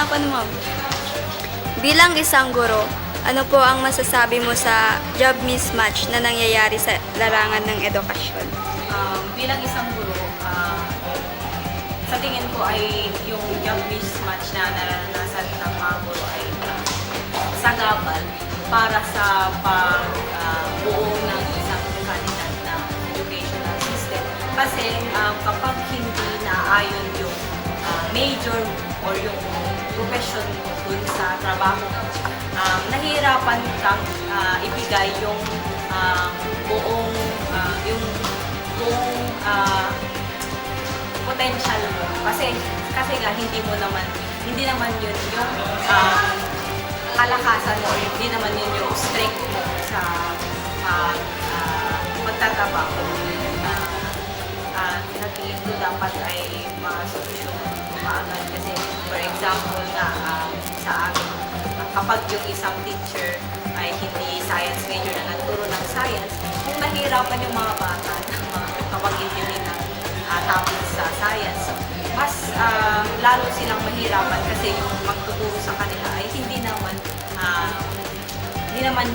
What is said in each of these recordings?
hanapan, ma'am. Bilang isang guro, ano po ang masasabi mo sa job mismatch na nangyayari sa larangan ng edukasyon? Bilang isang guro, sa tingin ko ay yung job mismatch na naranasan ng mga guro ay sagabal para sa pagbuo ng isang kalidad na educational system. Kasi kapag hindi naayon yung major or yung profession mo dun sa trabaho mo, nahihirapan kang ibigay yung buong potential mo kasi nga hindi naman yun yung kalakasan mo, hindi naman yun yung strength mo sa pagtatrabaho. Natingin ko dapat ay mga solusyon maagad kasi for example nga sa amin, kapag yung isang teacher ay hindi science major na nagturo ng science, kung nahirapan yung mga bata na kapag-intindi ng topic sa science, mas lalo silang mahirapan kasi yung magtuturo sa kanila ay hindi naman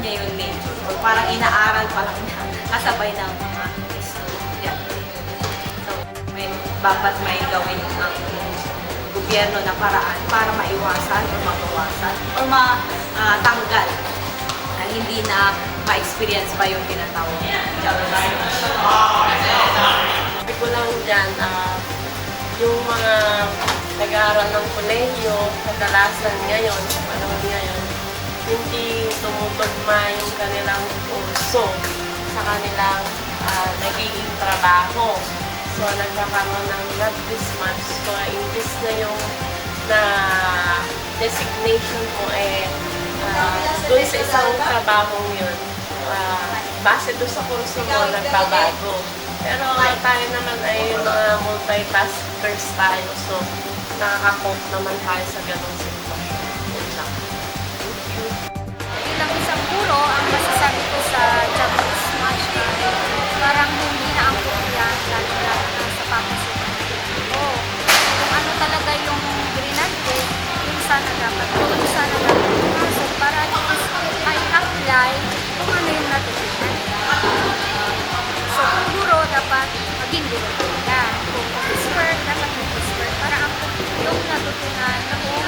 niya yung major or parang inaaral pa lang niya kasabay ng mga estudyante. So, dapat may gawin ng gobyerno na paraan para maiwasan o mabawasan o matanggal na hindi na ma-experience pa yung tinatawag na job mismatch. Sabi ko lang dyan, yung mga nag-aaral ng kolehiyo, kadalasan ngayon, sa panahon ngayon, hindi tumutugma yung kanilang kurso sa kanilang nagiging trabaho. So, nagkakaroon ng job mismatch. So, imbis na yung designation mo doon sa isang trabahong yun, base doon sa kurso mo, nagbabago. Pero tayo naman ay mga multitaskers tayo. So, nakaka-cope naman tayo sa ganong sitwasyon. Yun lang. Thank you. Bilang isang guro, ang masasabi ko sa job mismatch ay parang hindi na ang yan, lalo-lalo na sa papasukan. Kung ano talaga yung grinante, yung sana dapat pumasok para at least ay apply kung ano yung natutunan. So, kung guro, dapat maging guro talaga. Kung office work, dapat office work para ang yung natutunan na kung